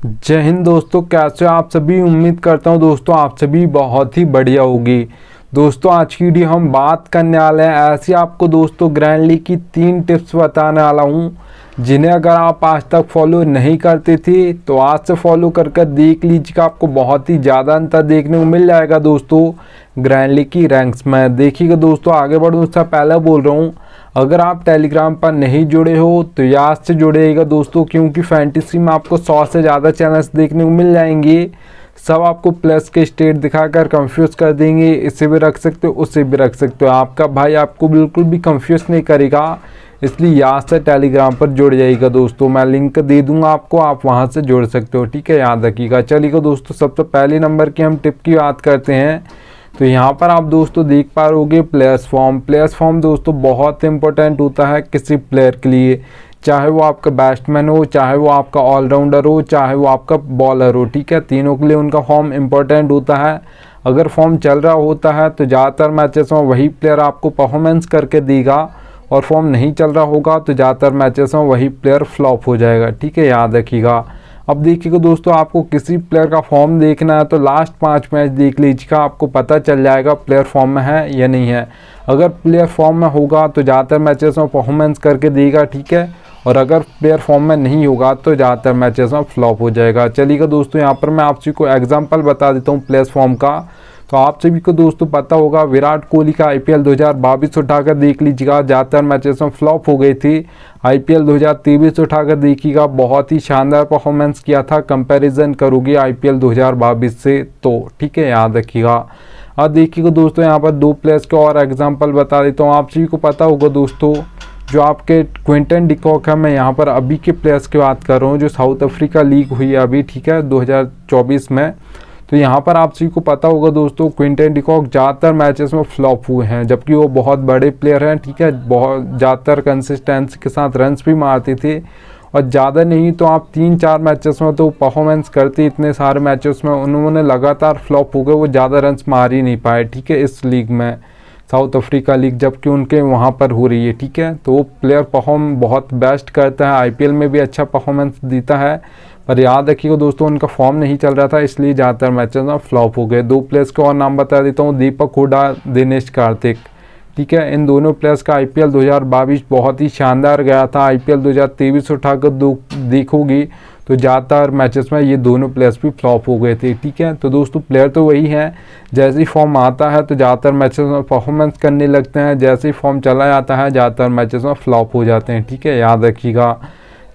जय हिंद दोस्तों, कैसे हो आप सभी। उम्मीद करता हूँ दोस्तों आप सभी बहुत ही बढ़िया होगी। दोस्तों आज की वीडियो हम बात करने वाले हैं ऐसी आपको दोस्तों ग्रैंड लीग की 3 टिप्स बताने वाला हूँ, जिन्हें अगर आप आज तक फॉलो नहीं करते थे तो आज से फॉलो कर देख लीजिएगा। आपको बहुत ही ज़्यादा अंतर देखने को मिल जाएगा दोस्तों ग्रैंड लीग की रैंक्स में। देखिएगा दोस्तों, आगे बढ़ूँ उससे पहले बोल रहा हूँ, अगर आप टेलीग्राम पर नहीं जुड़े हो तो याद से जुड़ेगा दोस्तों, क्योंकि फैंटेसी में आपको 100 से ज़्यादा चैनल्स देखने को मिल जाएंगे। सब आपको प्लस के स्टेट दिखाकर कंफ्यूज कर देंगे, इसे भी रख सकते हो उसे भी रख सकते हो। आपका भाई आपको बिल्कुल भी कंफ्यूज नहीं करेगा, इसलिए याद से टेलीग्राम पर जुड़ जाइएगा दोस्तों। मैं लिंक दे दूंगा आपको, आप वहां से जुड़ सकते हो, ठीक है, याद रखिएगा। चलिएगा दोस्तों, सबसे पहले नंबर की हम टिप की बात करते हैं। तो यहाँ पर आप दोस्तों देख पा रहोगे प्लेयर्स फॉर्म। प्लेयर्स फॉर्म दोस्तों बहुत इंपॉर्टेंट होता है किसी प्लेयर के लिए, चाहे वो आपका बैट्समैन हो, चाहे वो आपका ऑलराउंडर हो, चाहे वो आपका बॉलर हो, ठीक है। तीनों के लिए उनका फॉर्म इंपॉर्टेंट होता है। अगर फॉर्म चल रहा होता है तो ज़्यादातर मैचेस में वही प्लेयर आपको परफॉर्मेंस करके देगा, और फॉर्म नहीं चल रहा होगा तो ज़्यादातर मैचेस में वही प्लेयर फ्लॉप हो जाएगा, ठीक है, याद रखिएगा। अब देखिएगा दोस्तों, आपको किसी प्लेयर का फॉर्म देखना है तो लास्ट 5 मैच देख लीजिएगा, आपको पता चल जाएगा प्लेयर फॉर्म में है या नहीं है। अगर प्लेयर फॉर्म में होगा तो ज़्यादातर मैचेस में परफॉर्मेंस करके देगा, ठीक है, और अगर प्लेयर फॉर्म में नहीं होगा तो ज़्यादातर मैचेस में फ्लॉप हो जाएगा। चलिएगा दोस्तों, यहाँ पर मैं आप सभी को एग्जाम्पल बता देता हूँ प्लेयर फॉर्म का। तो आप सभी को दोस्तों पता होगा विराट कोहली का IPL 2022 उठाकर देख लीजिएगा, ज़्यादातर मैचेस में फ्लॉप हो गई थी। IPL 2023 उठाकर देखिएगा, बहुत ही शानदार परफॉर्मेंस किया था। कंपैरिजन करोगे IPL 2022 से तो, ठीक है, याद रखिएगा। अब देखिएगा दोस्तों, यहाँ पर 2 प्लेयर्स के और एग्जाम्पल बता देता हूँ। आप सभी को पता होगा दोस्तों, जो आपके क्विंटन डिकॉक है, मैं यहाँ पर अभी के प्लेयर्स की बात कर रहा हूँ, जो साउथ अफ्रीका लीग हुई है अभी, ठीक है, 2024 में। तो यहाँ पर आप सभी को पता होगा दोस्तों, क्विंटन डिकॉक ज़्यादातर मैचेस में फ्लॉप हुए हैं, जबकि वो बहुत बड़े प्लेयर हैं, ठीक है, बहुत ज़्यादातर कंसिस्टेंसी के साथ रन्स भी मारते थे, और ज़्यादा नहीं तो आप 3-4 मैचेस में तो परफॉर्मेंस करते। इतने सारे मैचेस में उन्होंने लगातार फ्लॉप हो गए, वो ज़्यादा रन्स मार ही नहीं पाए, ठीक है, इस लीग में, साउथ अफ्रीका लीग, जबकि उनके वहाँ पर हो रही है, ठीक है। तो वो प्लेयर परफॉर्म बहुत बेस्ट करता है, IPL में भी अच्छा परफॉर्मेंस देता है, पर याद रखिएगा दोस्तों उनका फॉर्म नहीं चल रहा था, इसलिए ज़्यादातर मैचेस में फ्लॉप हो गए। 2 प्लेयर्स के और नाम बता देता हूँ, दीपक हुडा, दिनेश कार्तिक, ठीक है। इन दोनों प्लेयर्स का IPL 2022 बहुत ही शानदार गया था। IPL 2023 उठाकर देखोगी तो ज़्यादातर मैचेस में ये दोनों प्लेयर्स भी फ्लॉप हो गए थे, ठीक है। तो दोस्तों प्लेयर तो वही हैं, जैसे ही फॉर्म आता है तो ज़्यादातर मैचेस में परफॉर्मेंस करने लगते हैं, जैसे ही फॉर्म चला जाता है ज़्यादातर मैचेस में फ्लॉप हो जाते हैं, ठीक है, याद रखिएगा।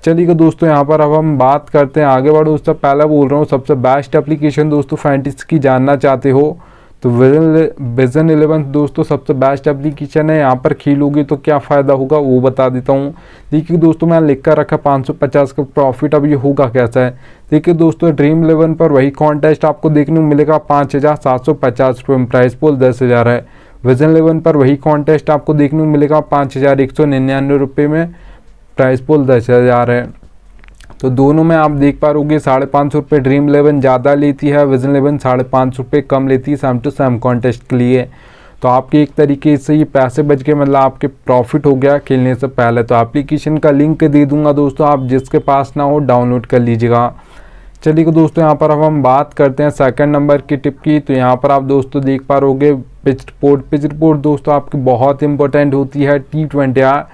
चलिएगा दोस्तों, यहाँ पर अब हम बात करते हैं, आगे बढ़ो उससे पहले बोल रहा हूँ सबसे बेस्ट एप्लीकेशन दोस्तों फैंटेसी की जानना चाहते हो तो विजन 11 दोस्तों सबसे बेस्ट एप्लीकेशन है। यहाँ पर खेलोगे तो क्या फ़ायदा होगा वो बता देता हूँ। देखिए दोस्तों, मैंने लिख कर रखा 550 का प्रॉफिट। अब ये होगा कैसा है, देखिए दोस्तों, ड्रीम 11 पर वही कॉन्टेस्ट आपको देखने को मिलेगा 5750 रुपये में, प्राइस पोल 10,000 है। विजन 11 पर वही कॉन्टेस्ट आपको देखने को मिलेगा 5199 रुपये में, प्राइस पोल 10,000 है। तो दोनों में आप देख पा रहोगे 550 रुपये ड्रीम 11 ज़्यादा लेती है, विजन 11 550 रुपये कम लेती है सेम टू सेम कॉन्टेस्ट के लिए। तो आपके एक तरीके से ये पैसे बच के, मतलब आपके प्रॉफिट हो गया खेलने से पहले। तो एप्लीकेशन का लिंक दे दूंगा दोस्तों, आप जिसके पास ना हो डाउनलोड कर लीजिएगा। चलिए दोस्तों, यहाँ पर अब हम बात करते हैं सेकंड नंबर की टिप की। तो यहाँ पर आप दोस्तों देख पा रहोगे पिच रिपोर्ट। पिच रिपोर्ट दोस्तों आपकी बहुत इंपॉर्टेंट होती है T20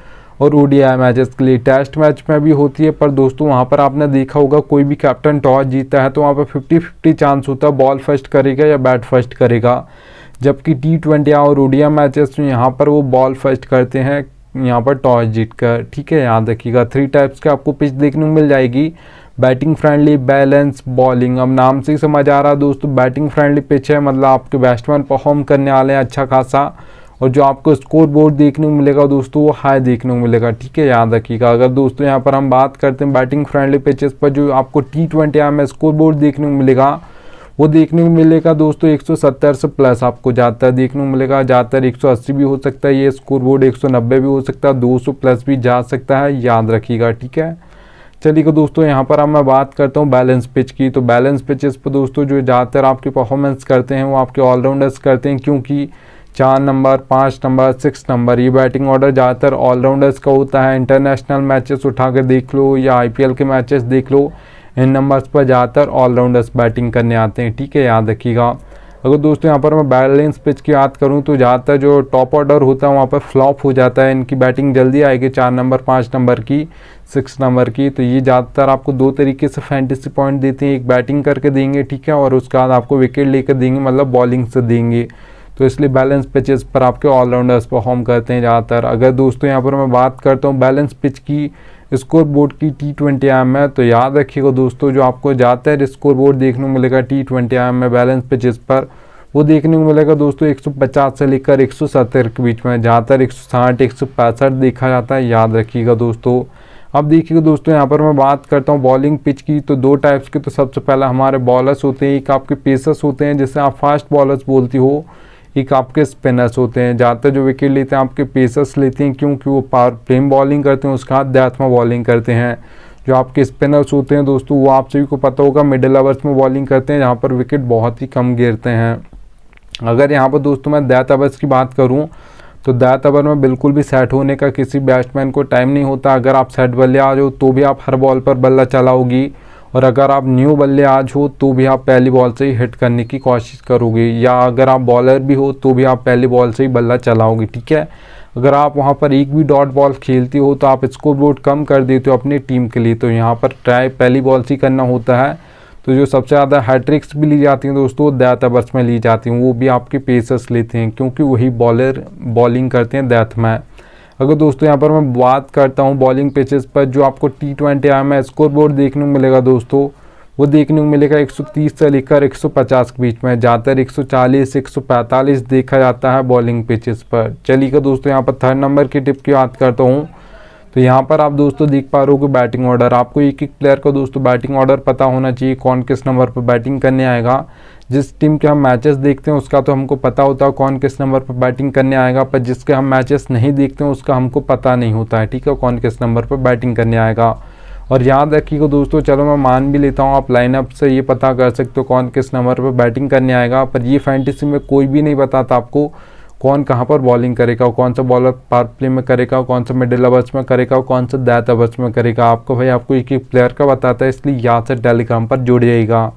और ODI मैचेस के लिए। टेस्ट मैच में भी होती है, पर दोस्तों वहाँ पर आपने देखा होगा कोई भी कैप्टन टॉस जीता है तो वहाँ पर 50-50 चांस होता है बॉल फर्स्ट करेगा या बैट फर्स्ट करेगा, जबकि T20 और ODI मैचेस में यहाँ पर वो बॉल फर्स्ट करते हैं, यहाँ पर टॉस जीत कर, ठीक है, याद रखिएगा। 3 टाइप्स के आपको पिच देखने को मिल जाएगी, बैटिंग फ्रेंडली, बैलेंस, बॉलिंग। अब नाम से ही समझ आ रहा है दोस्तों, बैटिंग फ्रेंडली पिच है, मतलब आपके बैट्समैन परफॉर्म करने वाले हैं अच्छा खासा, और जो आपको स्कोर बोर्ड देखने को मिलेगा दोस्तों वो हाई देखने को मिलेगा, ठीक है, याद रखिएगा। अगर दोस्तों यहाँ पर हम बात करते हैं बैटिंग फ्रेंडली पिचेस पर, जो आपको T20 में स्कोर बोर्ड देखने को मिलेगा वो देखने को मिलेगा दोस्तों 170 से प्लस आपको ज़्यादातर देखने को मिलेगा। ज़्यादातर 180 भी हो सकता है ये स्कोर बोर्ड, 190 भी हो सकता है, 200 प्लस भी जा सकता है, याद रखिएगा, ठीक है। चलिए दोस्तों, यहाँ पर अब मैं बात करता हूँ बैलेंस पिच की। तो बैलेंस पिचेस पर दोस्तों जो ज़्यादातर आपकी परफॉर्मेंस करते हैं वो आपके ऑलराउंडर्स करते हैं, क्योंकि 4 नंबर, 5 नंबर, 6 नंबर ये बैटिंग ऑर्डर ज़्यादातर ऑलराउंडर्स का होता है। इंटरनेशनल मैचेस उठा कर देख लो या IPL के मैचेस देख लो, इन नंबर्स पर ज़्यादातर ऑलराउंडर्स बैटिंग करने आते हैं, ठीक है, याद रखिएगा। अगर दोस्तों यहाँ पर मैं बैलेंस पिच की बात करूँ तो ज़्यादातर जो टॉप ऑर्डर होता है वहाँ पर फ्लॉप हो जाता है, इनकी बैटिंग जल्दी आएगी 4 नंबर 5 नंबर की 6 नंबर की। तो ये ज़्यादातर आपको 2 तरीके से फैंटेसी पॉइंट देते हैं, एक बैटिंग करके देंगे, ठीक है, और उसके बाद आपको विकेट लेकर देंगे, मतलब बॉलिंग से देंगे। तो इसलिए बैलेंस पिचेस पर आपके ऑलराउंडर्स परफॉर्म करते हैं ज़्यादातर। अगर दोस्तों यहाँ पर मैं बात करता हूँ बैलेंस पिच की स्कोर बोर्ड की T20I में, तो याद रखिएगा दोस्तों जो आपको ज़्यादातर स्कोर बोर्ड देखने को मिलेगा T20I में बैलेंस पिचेस पर, वो देखने को मिलेगा दोस्तों 150 से लेकर 170 के बीच में, ज़्यादातर 160 165 देखा जाता है, याद रखिएगा दोस्तों। अब देखिएगा दोस्तों यहाँ पर मैं बात करता हूँ बॉलिंग पिच की, तो 2 टाइप्स के। तो सबसे पहले हमारे बॉलर्स होते हैं, एक आपके पेसर्स होते हैं जिसे आप फास्ट बॉलर्स बोलती हो, एक आपके स्पिनर्स होते हैं। ज़्यादातर जो विकेट लेते हैं आपके पेसर्स लेते हैं, क्योंकि वो पावर प्लेन बॉलिंग करते हैं, उसके बाद डेथ में बॉलिंग करते हैं। जो आपके स्पिनर्स होते हैं दोस्तों वो आप सभी को पता होगा मिडिल ओवर्स में बॉलिंग करते हैं, जहाँ पर विकेट बहुत ही कम गिरते हैं। अगर यहाँ पर दोस्तों मैं डेथ ओवर्स की बात करूँ तो डेथ ओवर में बिल्कुल भी सेट होने का किसी बैट्समैन को टाइम नहीं होता। अगर आप सेट बल्लेबाज हो तो भी आप हर बॉल पर बल्ला चलाओगी, और अगर आप न्यू बल्लेबाज हो तो भी आप पहली बॉल से ही हिट करने की कोशिश करोगे, या अगर आप बॉलर भी हो तो भी आप पहली बॉल से ही बल्ला चलाओगे, ठीक है। अगर आप वहाँ पर एक भी डॉट बॉल खेलती हो तो आप स्कोर बोर्ड कम कर देते हो अपनी टीम के लिए, तो यहाँ पर ट्राई पहली बॉल से ही करना होता है। तो जो सबसे ज़्यादा हैट्रिक्स भी ली जाती हैं दोस्तों डेथ ओवर्स में ली जाती हैं, वो भी आपके पेसर्स लेते हैं, क्योंकि वही बॉलर बॉलिंग करते हैं डेथ में। अगर दोस्तों यहाँ पर मैं बात करता हूँ बॉलिंग पिचेस पर, जो आपको T20I में स्कोर बोर्ड देखने को मिलेगा दोस्तों, वो देखने को मिलेगा 130 से लेकर 150 के बीच में, ज़्यादातर 140 145 देखा जाता है बॉलिंग पिचेस पर। चलिए दोस्तों यहाँ पर 3rd नंबर की टिप की बात करता हूँ, तो यहाँ पर आप दोस्तों देख पा रहे हो कि बैटिंग ऑर्डर, आपको एक एक प्लेयर का दोस्तों बैटिंग ऑर्डर पता होना चाहिए, कौन किस नंबर पर बैटिंग करने आएगा। जिस टीम के हम मैचेस देखते हैं उसका तो हमको पता होता है कौन किस नंबर पर बैटिंग करने आएगा, पर जिसके हम मैचेस नहीं देखते हैं उसका हमको पता नहीं होता है, ठीक है, कौन किस नंबर पर बैटिंग करने आएगा। और याद रखिएगा दोस्तों, चलो मैं मान भी लेता हूँ आप लाइनअप से ये पता कर सकते हो कौन किस नंबर पर बैटिंग करने आएगा, पर ये फैंटेसी में कोई भी नहीं बताता आपको कौन कहाँ पर बॉलिंग करेगा, कौन सा बॉलर पावर प्ले में करेगा, कौन सा मिडिल ओवर्स में करेगा, कौन सा डेथ ओवर्स में करेगा। आपको भाई आपको एक एक प्लेयर का बताता है, इसलिए यहाँ से टेलीग्राम पर जुड़ जाइएगा।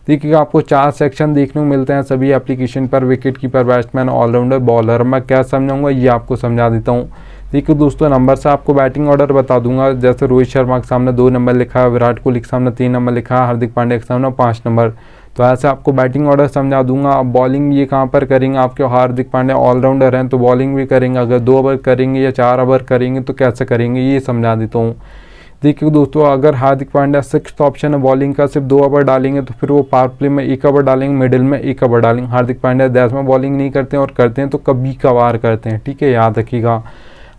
देखिएगा आपको 4 सेक्शन देखने को मिलते हैं सभी एप्लीकेशन पर, wicket keeper, batsman, all rounder, bowler. मैं क्या समझाऊंगा ये आपको समझा देता हूँ। देखिए दोस्तों नंबर से आपको बैटिंग ऑर्डर बता दूंगा, जैसे रोहित शर्मा के सामने 2 नंबर लिखा है, विराट कोहली के सामने 3 नंबर लिखा है, हार्दिक पांड्या के सामने 5 नंबर, तो ऐसे आपको बैटिंग ऑर्डर समझा दूंगा। अब बॉलिंग ये कहाँ पर करेंगे, आपके हार्दिक पांड्या ऑलराउंडर हैं तो बॉलिंग भी करेंगे, अगर 2 ओवर करेंगे या 4 ओवर करेंगे तो कैसे करेंगे ये समझा देता हूँ। देखिए दोस्तों अगर हार्दिक पांड्या 6th ऑप्शन है बॉलिंग का, सिर्फ 2 ओवर डालेंगे तो फिर वो पावर प्ले में 1 ओवर डालेंगे, मिडिल में 1 ओवर डालेंगे। हार्दिक पांड्या डेथ में बॉलिंग नहीं करते हैं, और करते हैं तो कभी कभार करते हैं, ठीक है, याद रखिएगा।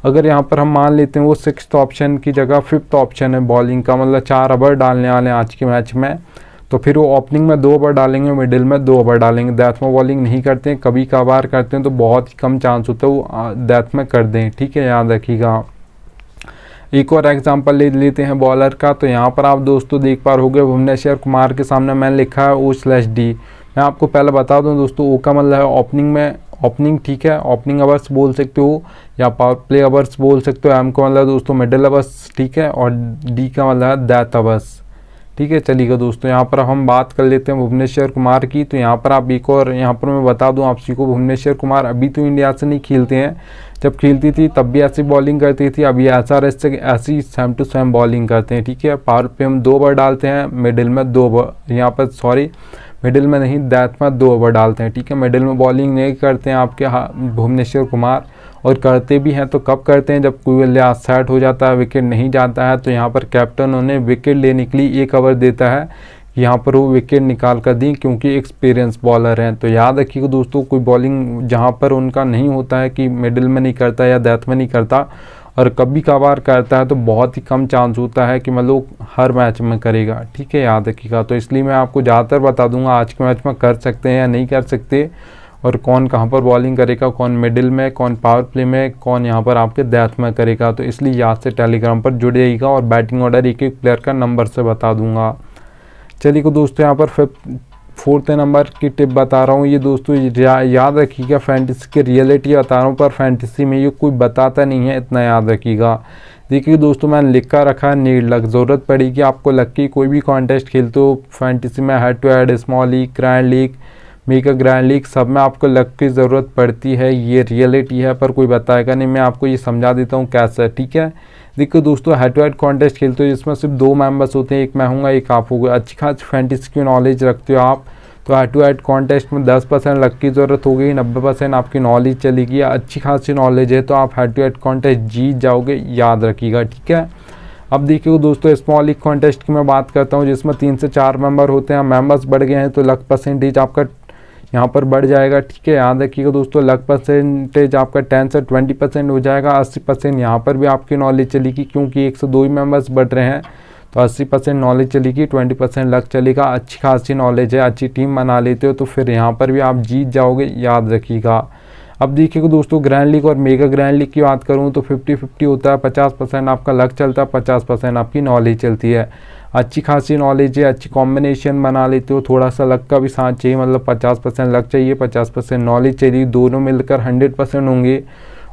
अगर यहाँ पर हम मान लेते हैं वो 6th ऑप्शन की जगह 5th ऑप्शन है बॉलिंग का, मतलब 4 ओवर डालने वाले हैं आज के मैच में, तो फिर वो ओपनिंग में 2 ओवर डालेंगे, मिडिल में 2 ओवर डालेंगे। डेथ में बॉलिंग नहीं करते हैं, कभी कभार करते हैं, तो बहुत ही कम चांस होता है वो डेथ में कर दें, ठीक है, याद रखिएगा। एक और एग्जांपल ले लेते हैं बॉलर का, तो यहाँ पर आप दोस्तों देख पा रहे भुवनेश्वर कुमार के सामने मैंने लिखा है O/D। मैं आपको पहले बता दूं दोस्तों, ओ का मतलब है ओपनिंग में, ओपनिंग, ठीक है, ओपनिंग ओवर्स बोल सकते हो या पावर प्ले ओवर्स बोल सकते हो। एम का मतलब दोस्तों मिडिल ओवर्स, ठीक है, और डी का मतलब है डेथ ओवर्स, ठीक है। चलिएगा दोस्तों यहाँ पर हम बात कर लेते हैं भुवनेश्वर कुमार की, तो यहाँ पर आप एक और यहाँ पर मैं बता दूं आप सभी को, भुवनेश्वर कुमार अभी तो इंडिया से नहीं खेलते हैं, जब खेलती थी तब भी ऐसी बॉलिंग करती थी, अभी SRH से ऐसी सेम टू सेम बॉलिंग करते हैं, ठीक है। पावर पे हम 2 ओवर डालते हैं, मिडिल में 2 ओवर, यहाँ पर सॉरी मिडिल में नहीं डेथ में 2 ओवर डालते हैं, ठीक है। मिडिल में बॉलिंग नहीं करते हैं आपके भुवनेश्वर कुमार, और करते भी हैं तो कब करते हैं जब कोई बल्लेबाज सेट हो जाता है, विकेट नहीं जाता है, तो यहाँ पर कैप्टन उन्हें विकेट लेने के लिए 1 ओवर देता है, यहाँ पर वो विकेट निकाल कर दी, क्योंकि एक्सपीरियंस बॉलर हैं। तो याद रखिएगा दोस्तों, कोई बॉलिंग जहाँ पर उनका नहीं होता है कि मिडिल में नहीं करता या डेथ में नहीं करता, और कभी कभार करता है, तो बहुत ही कम चांस होता है कि मतलब हर मैच में करेगा, ठीक है, याद रखिएगा। तो इसलिए मैं आपको ज़्यादातर बता दूंगा आज के मैच में कर सकते हैं या नहीं कर सकते, और कौन कहाँ पर बॉलिंग करेगा, कौन मिडिल में, कौन पावर प्ले में, कौन यहाँ पर आपके डेथ में करेगा। तो इसलिए याद से टेलीग्राम पर जुड़ जाइएगा, और बैटिंग ऑर्डर एक एक प्लेयर का नंबर से बता दूंगा। चलिए दोस्तों यहाँ पर 4th नंबर की टिप बता रहा हूँ, ये दोस्तों याद रखिएगा, फैंटेसी की रियलिटी बता रहा हूँ, पर फैंटेसी में ये कोई बताता नहीं है, इतना याद रखिएगा। देखिए दोस्तों, मैंने लिख कर रखा है नीड लक। ज़रूरत पड़ेगी आपको लक की। कोई भी कॉन्टेस्ट खेलते हो फैंटेसी में, head to head, small league, grand league, mega grand league, सब में आपको लक की ज़रूरत पड़ती है। ये रियलिटी है, पर कोई बताएगा नहीं। मैं आपको ये समझा देता हूँ कैसे, ठीक है। देखो दोस्तों, हेड टू हेड कॉन्टेस्ट खेलते हो जिसमें सिर्फ 2 मेंबर्स होते हैं, एक मैं हूँगा एक आप होगा। अच्छी खासी फैंटेसी की नॉलेज रखते हो आप, तो हेड टू हेड कॉन्टेस्ट में 10% लक की ज़रूरत होगी, 90% आपकी नॉलेज चलेगी। अच्छी खासी नॉलेज है तो आप हेड टू हेड कॉन्टेस्ट जीत जाओगे, याद रखिएगा, ठीक है। अब देखिए दोस्तों, स्मॉल लीग कॉन्टेस्ट की मैं बात करता हूँ जिसमें 3 से 4 मेंबर होते हैं। मेंबर्स बढ़ गए हैं तो लक परसेंटेज आपका यहाँ पर बढ़ जाएगा, ठीक है। याद रखिएगा दोस्तों, लक परसेंटेज आपका 10 से 20% हो जाएगा। 80% यहाँ पर भी आपकी नॉलेज चलेगी, क्योंकि 1 से 2 ही मेंबर्स बढ़ रहे हैं, तो 80% नॉलेज चलेगी, 20% लक चलेगा। अच्छी खासी नॉलेज है, अच्छी टीम बना लेते हो तो फिर यहाँ पर भी आप जीत जाओगे, याद रखिएगा। अब देखिएगा दोस्तों, ग्रैंड लीग और मेगा ग्रैंड लीग की बात करूँ तो 50-50 होता है। 50% आपका लक चलता है, 50% आपकी नॉलेज चलती है। अच्छी खासी नॉलेज है, अच्छी कॉम्बिनेशन बना लेते हो। थोड़ा सा लक का भी साथ चाहिए, मतलब 50% लक चाहिए, 50% नॉलेज चाहिए। दोनों मिलकर 100% होंगे,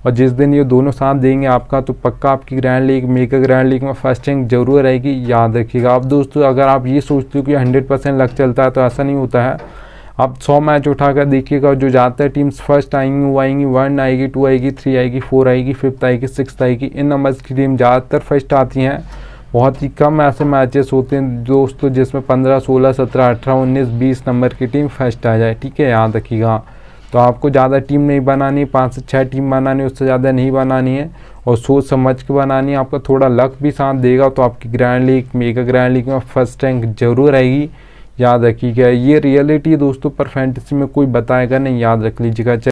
और जिस दिन ये दोनों साथ देंगे आपका, तो पक्का आपकी grand league, mega grand league में फर्स्ट रैंक जरूर रहेगी, याद रखिएगा। अब दोस्तों, अगर आप ये सोचते हो कि 100% लक चलता है, तो ऐसा नहीं होता है। आप 100 मैच उठाकर देखिएगा, जो ज़्यादातर टीम्स फर्स्ट आएंगी वो आएंगी, 1 आएगी, 2 आएगी, 3 आएगी, 4 आएगी, 5th आएगी, 6th आएगी। इन नंबर्स की टीम ज़्यादातर फर्स्ट आती हैं। बहुत ही कम ऐसे मैचेस होते हैं दोस्तों जिसमें 15, 16, 17, 18, 19, 20 नंबर की टीम फर्स्ट आ जाए, ठीक है, याद रखिएगा। तो आपको ज़्यादा टीम नहीं बनानी, 5 से 6 टीम बनानी, उससे ज़्यादा नहीं बनानी है, और सोच समझ के बनानी है। आपका थोड़ा लक भी साथ देगा तो आपकी grand league, mega grand league में फर्स्ट रैंक जरूर आएगी, याद रखिएगा। ये रियलिटी दोस्तों, पर फैंटेसी में कोई बताएगा नहीं, याद रख लीजिएगा।